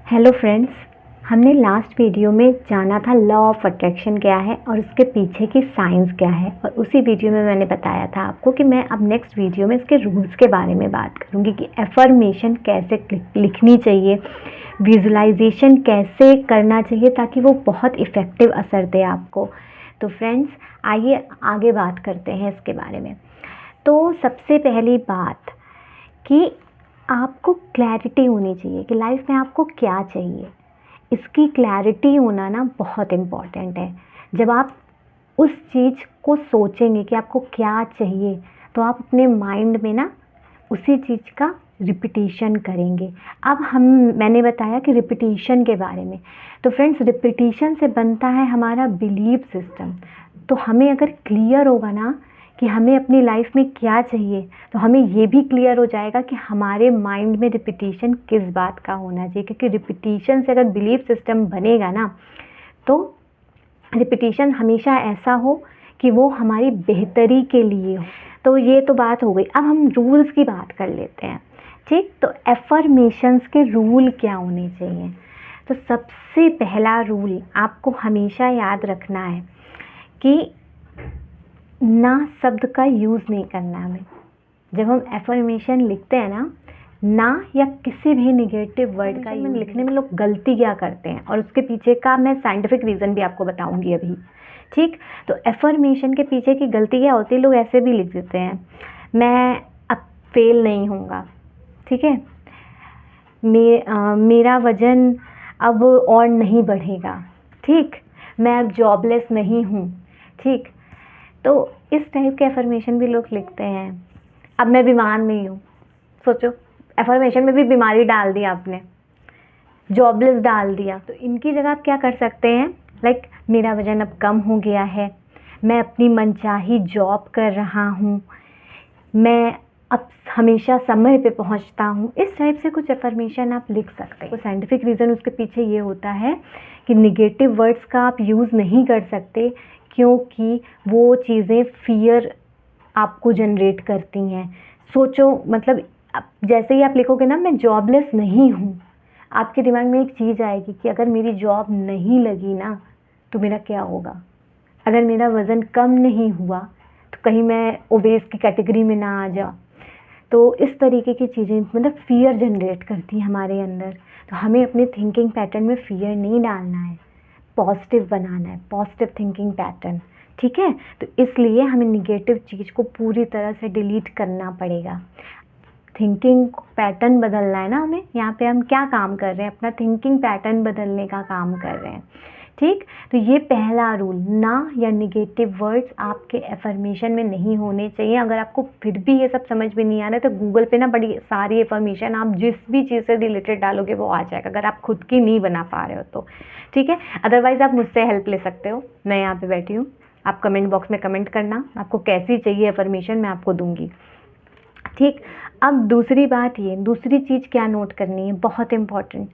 Hello friends, हमने last video में जाना था लॉ ऑफ अट्रैक्शन क्या है और उसके पीछे की साइंस क्या है। और उसी वीडियो में मैंने बताया था आपको कि मैं अब नेक्स्ट वीडियो में इसके रूल्स के बारे में बात करूंगी कि एफर्मेशन कैसे लिखनी चाहिए, विजुअलाइजेशन कैसे करना चाहिए ताकि वो बहुत इफ़ेक्टिव असर दे आपको। तो फ्रेंड्स, आइए आगे बात करते हैं इसके बारे में। तो सबसे पहली बात कि आपको क्लैरिटी होनी चाहिए कि लाइफ में आपको क्या चाहिए। इसकी क्लैरिटी होना ना बहुत इम्पॉर्टेंट है। जब आप उस चीज़ को सोचेंगे कि आपको क्या चाहिए, तो आप अपने माइंड में ना उसी चीज़ का रिपीटिशन करेंगे। अब मैंने बताया कि रिपीटिशन के बारे में, तो फ्रेंड्स रिपीटिशन से बनता है हमारा बिलीफ सिस्टम। तो हमें अगर क्लियर होगा ना कि हमें अपनी लाइफ में क्या चाहिए, तो हमें ये भी क्लियर हो जाएगा कि हमारे माइंड में रिपीटिशन किस बात का होना चाहिए। क्योंकि रिपीटिशन से अगर बिलीफ सिस्टम बनेगा ना, तो रिपीटिशन हमेशा ऐसा हो कि वो हमारी बेहतरी के लिए हो। तो ये तो बात हो गई। अब हम रूल्स की बात कर लेते हैं। ठीक, तो एफर्मेशंस के रूल क्या होने चाहिए। तो सबसे पहला रूल आपको हमेशा याद रखना है कि ना शब्द का यूज़ नहीं करना हमें। जब हम एफर्मेशन लिखते हैं ना या किसी भी नेगेटिव वर्ड का यूज़ लिखने में लोग गलती क्या करते हैं, और उसके पीछे का मैं साइंटिफिक रीज़न भी आपको बताऊंगी अभी। ठीक, तो एफर्मेशन के पीछे की गलती क्या होती है, लोग ऐसे भी लिख देते हैं, मैं अब फेल नहीं होऊंगा, ठीक है, मेरा वज़न अब और नहीं बढ़ेगा, ठीक, मैं अब जॉबलेस नहीं हूँ। ठीक, तो इस टाइप के एफर्मेशन भी लोग लिखते हैं। अब मैं बीमार नहीं हूँ, सोचो, एफर्मेशन में भी बीमारी डाल दी आपने, जॉबलेस डाल दिया। तो इनकी जगह आप क्या कर सकते हैं, लाइक मेरा वज़न अब कम हो गया है, मैं अपनी मनचाही जॉब कर रहा हूँ, मैं अब हमेशा समय पे पहुँचता हूँ। इस टाइप से कुछ एफर्मेशन आप लिख सकते हैं। तो साइंटिफिक रीज़न उसके पीछे ये होता है कि निगेटिव वर्ड्स का आप यूज़ नहीं कर सकते, क्योंकि वो चीज़ें फियर आपको जनरेट करती हैं। सोचो, मतलब जैसे ही आप लिखोगे ना मैं जॉबलेस नहीं हूँ, आपके दिमाग में एक चीज़ आएगी कि अगर मेरी जॉब नहीं लगी ना तो मेरा क्या होगा, अगर मेरा वज़न कम नहीं हुआ तो कहीं मैं ओबेस की कैटेगरी में ना आ जाऊँ। तो इस तरीके की चीज़ें मतलब फियर जनरेट करती हैं हमारे अंदर। तो हमें अपने थिंकिंग पैटर्न में फियर नहीं डालना है, पॉजिटिव बनाना है, पॉजिटिव थिंकिंग पैटर्न। ठीक है, तो इसलिए हमें निगेटिव चीज़ को पूरी तरह से डिलीट करना पड़ेगा। थिंकिंग पैटर्न बदलना है ना हमें। यहाँ पे हम क्या काम कर रहे हैं, अपना थिंकिंग पैटर्न बदलने का काम कर रहे हैं। ठीक, तो ये पहला रूल, ना या निगेटिव वर्ड्स आपके एफर्मेशन में नहीं होने चाहिए। अगर आपको फिर भी ये सब समझ में नहीं आ रहा है तो गूगल पे ना बड़ी सारी एफर्मेशन आप जिस भी चीज़ से रिलेटेड डालोगे वो आ जाएगा, अगर आप खुद की नहीं बना पा रहे हो तो। ठीक है, अदरवाइज़ आप मुझसे हेल्प ले सकते हो, मैं यहाँ पे बैठी हूँ। आप कमेंट बॉक्स में कमेंट करना, आपको कैसी चाहिए एफर्मेशन, मैं आपको दूंगी। ठीक, अब दूसरी बात, ये दूसरी चीज़ क्या नोट करनी है, बहुत इम्पॉर्टेंट,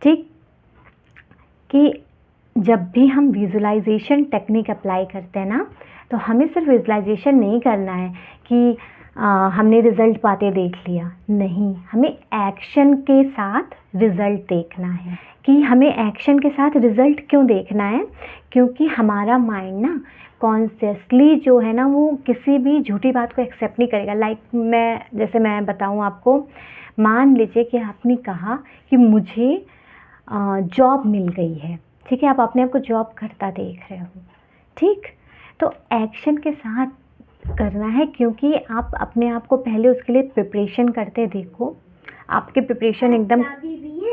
ठीक, कि जब भी हम विजुअलाइजेशन टेक्निक अप्लाई करते हैं ना, तो हमें सिर्फ विजुअलाइजेशन नहीं करना है कि हमने रिज़ल्ट पाते देख लिया, नहीं, हमें एक्शन के साथ रिज़ल्ट देखना है। कि हमें एक्शन के साथ रिज़ल्ट क्यों देखना है, क्योंकि हमारा माइंड ना कॉन्शियसली जो है ना वो किसी भी झूठी बात को एक्सेप्ट नहीं करेगा। लाइक जैसे मैं बताऊँ आपको, मान लीजिए कि आपने कहा कि मुझे जॉब मिल गई है, ठीक है, आप अपने आप को जॉब करता देख रहे हो, ठीक, तो एक्शन के साथ करना है, क्योंकि आप अपने आप को पहले उसके लिए प्रिपरेशन करते देखो, आपकी प्रिपरेशन एकदम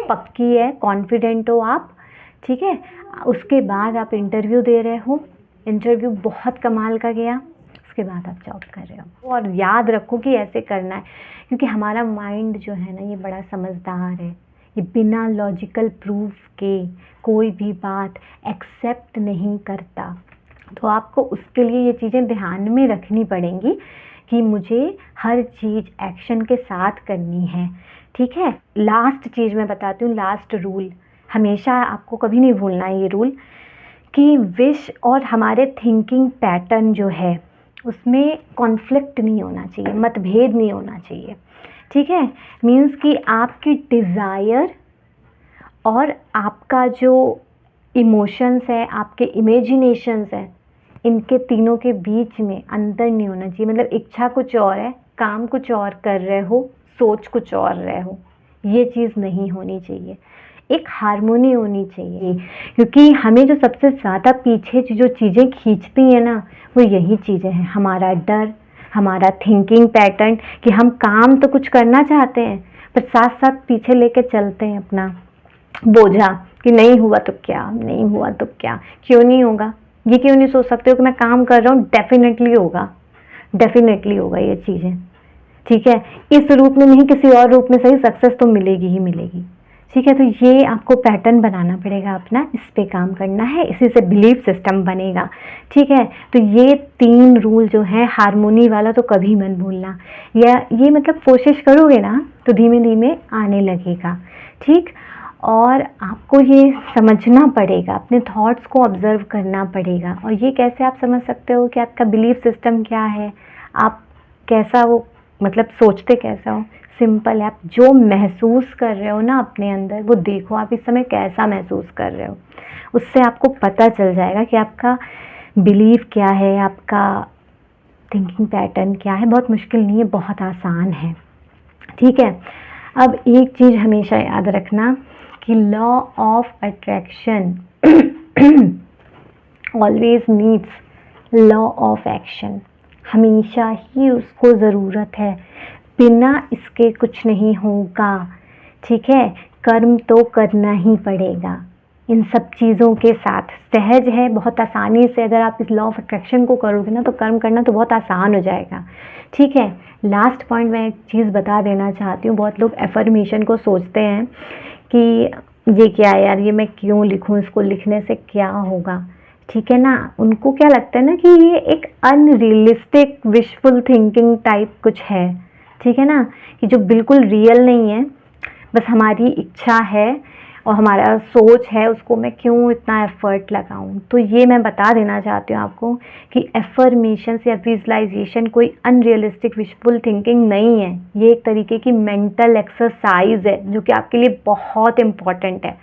पक्की है, कॉन्फिडेंट हो आप, ठीक है, उसके बाद आप इंटरव्यू दे रहे हो, इंटरव्यू बहुत कमाल का गया, उसके बाद आप जॉब कर रहे हो। और याद रखो कि ऐसे करना है, क्योंकि हमारा माइंड जो है ना ये बड़ा समझदार है, ये बिना लॉजिकल प्रूफ के कोई भी बात एक्सेप्ट नहीं करता। तो आपको उसके लिए ये चीज़ें ध्यान में रखनी पड़ेंगी कि मुझे हर चीज़ एक्शन के साथ करनी है। ठीक है, लास्ट चीज़ मैं बताती हूँ, लास्ट रूल, हमेशा आपको कभी नहीं भूलना है ये रूल, कि विश और हमारे थिंकिंग पैटर्न जो है उसमें कॉन्फ्लिक्ट नहीं होना चाहिए, मतभेद नहीं होना चाहिए। ठीक है, मीन्स कि आपकी डिज़ायर और आपका जो इमोशंस है, आपके इमेजिनेशंस है, इनके तीनों के बीच में अंतर नहीं होना चाहिए। मतलब इच्छा कुछ और है, काम कुछ और कर रहे हो, सोच कुछ और रहे हो, ये चीज़ नहीं होनी चाहिए। एक हार्मोनी होनी चाहिए, क्योंकि हमें जो सबसे ज़्यादा पीछे जो चीज़ें खींचती हैं ना, वो यही चीज़ें हैं। हमारा डर, हमारा थिंकिंग पैटर्न कि हम काम तो कुछ करना चाहते हैं पर साथ साथ पीछे लेके चलते हैं अपना बोझा कि नहीं हुआ तो क्या, नहीं हुआ तो क्या, क्यों नहीं होगा। ये क्यों नहीं सोच सकते हो कि मैं काम कर रहा हूँ, डेफिनेटली होगा, डेफिनेटली होगा ये चीज़ें, ठीक है। इस रूप में नहीं, किसी और रूप में सही, सक्सेस तो मिलेगी ही मिलेगी, ठीक है। तो ये आपको पैटर्न बनाना पड़ेगा अपना, इस पे काम करना है, इसी से बिलीफ सिस्टम बनेगा, ठीक है। तो ये 3 रूल जो है, हार्मोनी वाला तो कभी मत भूलना, या ये मतलब कोशिश करोगे ना तो धीमे धीमे आने लगेगा, ठीक। और आपको ये समझना पड़ेगा, अपने थॉट्स को ऑब्जर्व करना पड़ेगा। और ये कैसे आप समझ सकते हो कि आपका बिलीफ सिस्टम क्या है, आप कैसा वो मतलब सोचते कैसा हो। सिंपल है, आप जो महसूस कर रहे हो ना अपने अंदर, वो देखो आप इस समय कैसा महसूस कर रहे हो, उससे आपको पता चल जाएगा कि आपका बिलीफ क्या है, आपका थिंकिंग पैटर्न क्या है। बहुत मुश्किल नहीं है, बहुत आसान है, ठीक है। अब एक चीज़ हमेशा याद रखना कि law of attraction always needs law of action. हमेशा ही उसको ज़रूरत है, बिना इसके कुछ नहीं होगा, ठीक है। कर्म तो करना ही पड़ेगा इन सब चीज़ों के साथ। सहज है, बहुत आसानी से अगर आप इस लॉ ऑफ अट्रैक्शन को करोगे ना, तो कर्म करना तो बहुत आसान हो जाएगा, ठीक है। लास्ट पॉइंट मैं एक चीज़ बता देना चाहती हूँ। बहुत लोग एफर्मेशन को सोचते हैं कि ये क्या है यार, ये मैं क्यों लिखूँ, इसको लिखने से क्या होगा, ठीक है ना। उनको क्या लगता है ना कि ये एक अनरियलिस्टिक विशफुल थिंकिंग टाइप कुछ है, ठीक है ना, कि जो बिल्कुल रियल नहीं है, बस हमारी इच्छा है और हमारा सोच है, उसको मैं क्यों इतना एफर्ट लगाऊं। तो ये मैं बता देना चाहती हूँ आपको कि एफर्मेशन या विजुअलाइजेशन कोई अनरियलिस्टिक विशफुल थिंकिंग नहीं है। ये एक तरीके की मेंटल एक्सरसाइज है जो कि आपके लिए बहुत इम्पॉर्टेंट है,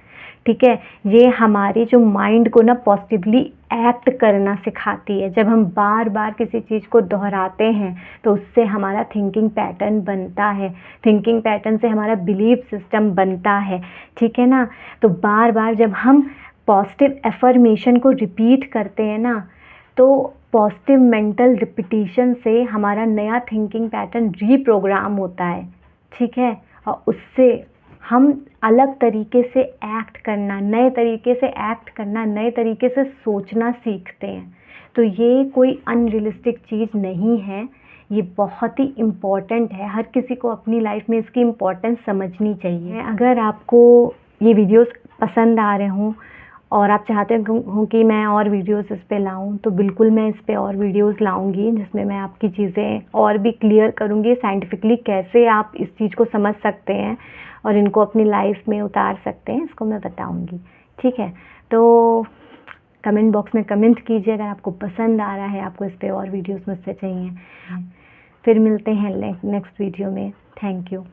ठीक है। ये हमारे जो माइंड को ना पॉजिटिवली एक्ट करना सिखाती है। जब हम बार बार किसी चीज़ को दोहराते हैं तो उससे हमारा थिंकिंग पैटर्न बनता है, थिंकिंग पैटर्न से हमारा बिलीफ सिस्टम बनता है, ठीक है ना। तो बार बार जब हम पॉजिटिव एफर्मेशन को रिपीट करते हैं ना, तो पॉजिटिव मेंटल रिपीटिशन से हमारा नया थिंकिंग पैटर्न रीप्रोग्राम होता है, ठीक है। और उससे हम अलग तरीके से एक्ट करना, नए तरीके से एक्ट करना, नए तरीके से सोचना सीखते हैं। तो ये कोई अनरियलिस्टिक चीज़ नहीं है, ये बहुत ही इम्पॉर्टेंट है। हर किसी को अपनी लाइफ में इसकी इम्पोर्टेंस समझनी चाहिए। अगर आपको ये वीडियोस पसंद आ रहे हों और आप चाहते हो कि मैं और वीडियोस इस पे लाऊं, तो बिल्कुल मैं इस पे और वीडियोस लाऊंगी, जिसमें मैं आपकी चीज़ें और भी क्लियर करूंगी साइंटिफिकली कैसे आप इस चीज़ को समझ सकते हैं और इनको अपनी लाइफ में उतार सकते हैं, इसको मैं बताऊंगी, ठीक है। तो कमेंट बॉक्स में कमेंट कीजिए अगर आपको पसंद आ रहा है, आपको इस पर और वीडियोज़ मुझसे चाहिए। फिर मिलते हैं नेक्स्ट वीडियो में। Thank you.